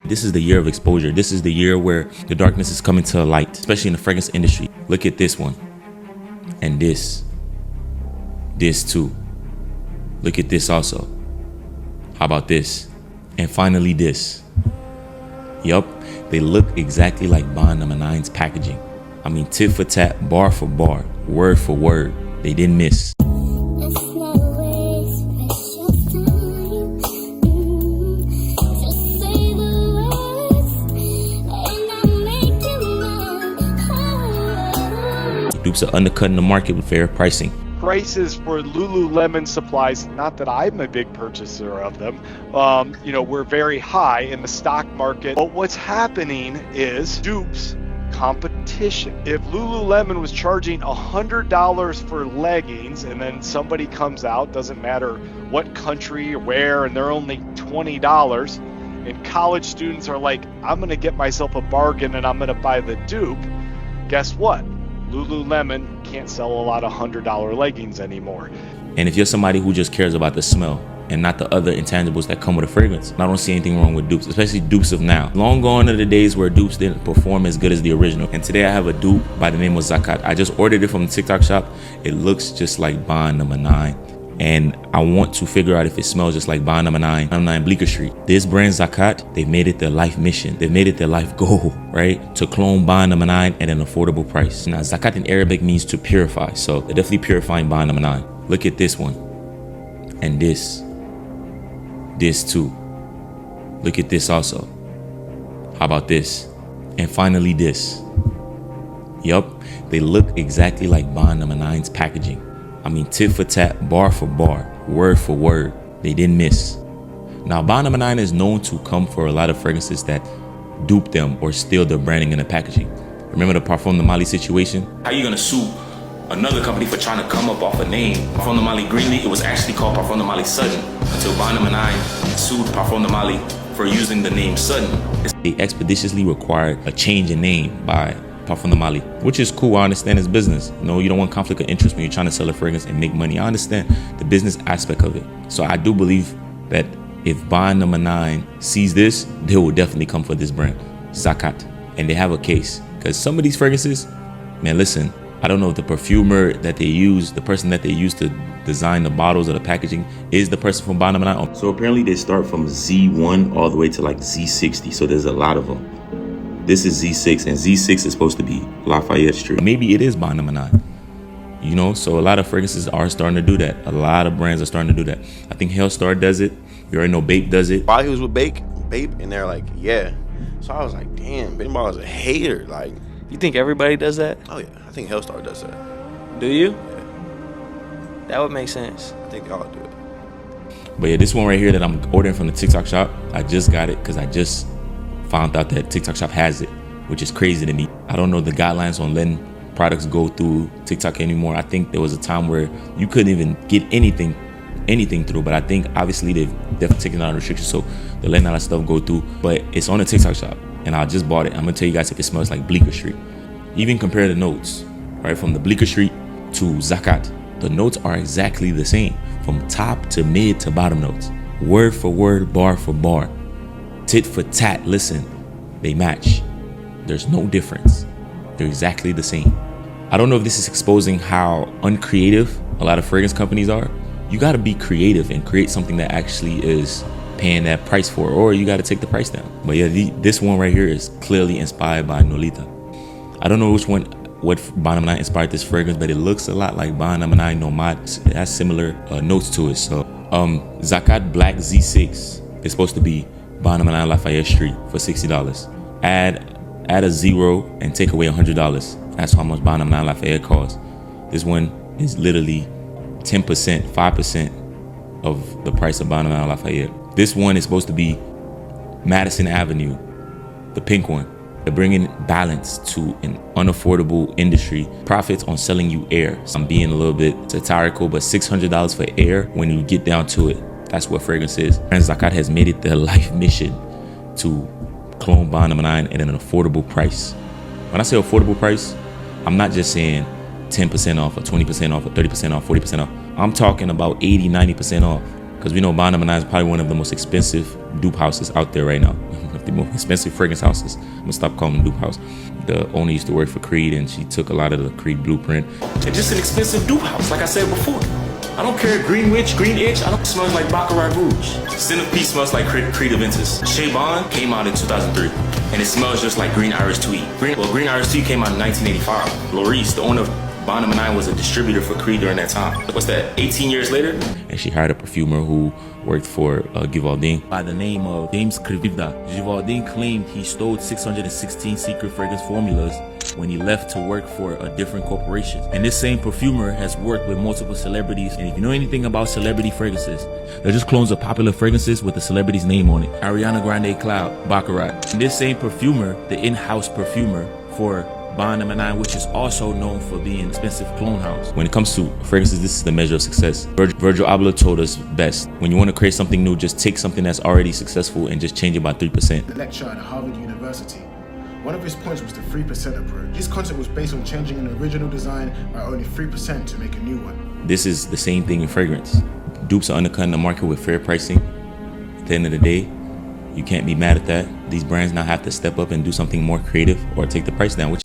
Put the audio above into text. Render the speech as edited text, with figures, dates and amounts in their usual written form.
This is the year of exposure. This is the year where the darkness is coming to light, especially in the fragrance industry. Look at this one. And this too. Look at this also. How about this? And finally this. Yup, they look exactly like Bond No. 9's packaging. I mean, tit for tat, bar for bar, word for word. They didn't miss. Dupes are undercutting the market with fair pricing. Prices for Lululemon supplies, not that I'm a big purchaser of them, were very high in the stock market. But what's happening is dupes competition. If Lululemon was charging $100 for leggings and then somebody comes out, doesn't matter what country or where, and they're only $20, and college students are like, I'm going to get myself a bargain and I'm going to buy the dupe, guess what? Lululemon can't sell a lot of $100 leggings anymore. And if you're somebody who just cares about the smell and not the other intangibles that come with a fragrance, I don't see anything wrong with dupes, especially dupes of now. Long gone are the days where dupes didn't perform as good as the original. And today I have a dupe by the name of Zakat. I just ordered it from the TikTok shop. It looks just like Bond No. 9. And I want to figure out if it smells just like Bond No. 9 Bleecker Street. This brand Zakat, they've made it their life mission. They've made it their life goal, right? To clone Bond No. 9 at an affordable price. Now, Zakat in Arabic means to purify. So they're definitely purifying Bond No. 9. Look at this one. And this too. Look at this also. How about this? And finally this. Yup, they look exactly like Bond No. 9's packaging. I mean, tit for tat, bar for bar, word for word. They didn't miss. Now, Bond No. 9 is known to come for a lot of fragrances that dupe them or steal their branding and the packaging. Remember the Parfum de Mali situation? How are you gonna sue another company for trying to come up off a name? Parfum de Mali Greenleaf, it was actually called Parfum de Mali Sudden until Bond No. 9 sued Parfum de Mali for using the name Sudden. They expeditiously required a change in name by Parfum de Mali, which is cool. I understand it's business. You don't want conflict of interest when you're trying to sell a fragrance and make money. I understand the business aspect of it. So I do believe that if Bond No. 9 sees this, they will definitely come for this brand, Zakat. And they have a case. Because some of these fragrances, man, listen, I don't know if the perfumer that they use, the person that they use to design the bottles or the packaging is the person from Bond No. 9. So apparently they start from Z1 all the way to like Z60. So there's a lot of them. This is Z6, and Z6 is supposed to be Lafayette Street. Maybe it is Bond No. 9. So a lot of fragrances are starting to do that. A lot of brands are starting to do that. I think Hellstar does it. You already know Bape does it. While he was with Bape, and they're like, yeah. So I was like, damn, Bape Ball is a hater. Like, you think everybody does that? Oh yeah, I think Hellstar does that. Do you? Yeah. That would make sense. I think they all do it. But yeah, this one right here that I'm ordering from the TikTok shop, I just got it because I just found out that TikTok shop has it, which is crazy to me. I don't know the guidelines on letting products go through TikTok anymore. I think there was a time where you couldn't even get anything through, but I think obviously they've definitely taken out restrictions, so they're letting all that stuff go through. But it's on the TikTok shop, and I just bought it. I'm gonna tell you guys if it smells like Bleecker Street. Even compare the notes, right, from the Bleecker Street to Zakat. The notes are exactly the same, from top to mid to bottom notes, word for word, bar for bar. Tit for tat, listen, they match. There's no difference. They're exactly the same. I don't know if this is exposing how uncreative a lot of fragrance companies are. You gotta be creative and create something that actually is paying that price for, or you gotta take the price down. But yeah, this one right here is clearly inspired by Nolita. I don't know what Bond No. 9 inspired this fragrance, but it looks a lot like Bond No. 9 Nomad. It has similar notes to it. So Zakat Black Z6 is supposed to be Bond No. 9 Lafayette Street for $60. Add a zero and take away $100. That's how much Bond No. 9 Lafayette costs. This one is literally 10%, 5% of the price of Bond No. 9 Lafayette. This one is supposed to be Madison Avenue, the pink one. They're bringing balance to an unaffordable industry. Profits on selling you air. So I'm being a little bit satirical, but $600 for air, when you get down to it, that's what fragrance is. And Zakat has made it their life mission to clone Bond No. 9 at an affordable price. When I say affordable price, I'm not just saying 10% off or 20% off or 30% off, 40% off. I'm talking about 80, 90% off. Because we know Bond No. 9 is probably one of the most expensive dupe houses out there right now. of the most expensive fragrance houses. I'm gonna stop calling them dupe house. The owner used to work for Creed, and she took a lot of the Creed blueprint. It's just an expensive dupe house, like I said before. I don't care, Green Witch, Green Itch, I don't smell like Baccarat Rouge. Centipede smells like Creed Aventus. Shea Bond came out in 2003, and it smells just like Green Irish Tweed. Green Irish Tweed came out in 1985. Maurice, the owner of Bond #9, was a distributor for Creed during that time. What's that, 18 years later? And she hired a perfumer who worked for Givaldin by the name of James Krivda. Givaldin claimed he stole 616 secret fragrance formulas when he left to work for a different corporation. And this same perfumer has worked with multiple celebrities. And if you know anything about celebrity fragrances, they're just clones of popular fragrances with the celebrity's name on it. Ariana Grande Cloud, Baccarat. And this same perfumer, the in-house perfumer for Bond #9, which is also known for being an expensive clone house. When it comes to fragrances, this is the measure of success. Virgil Abloh told us best, when you want to create something new, just take something that's already successful and just change it by 3%. The lecturer at Harvard University. One of his points was the 3% approach. His concept was based on changing an original design by only 3% to make a new one. This is the same thing in fragrance. Dupes are undercutting the market with fair pricing. At the end of the day, you can't be mad at that. These brands now have to step up and do something more creative or take the price down, which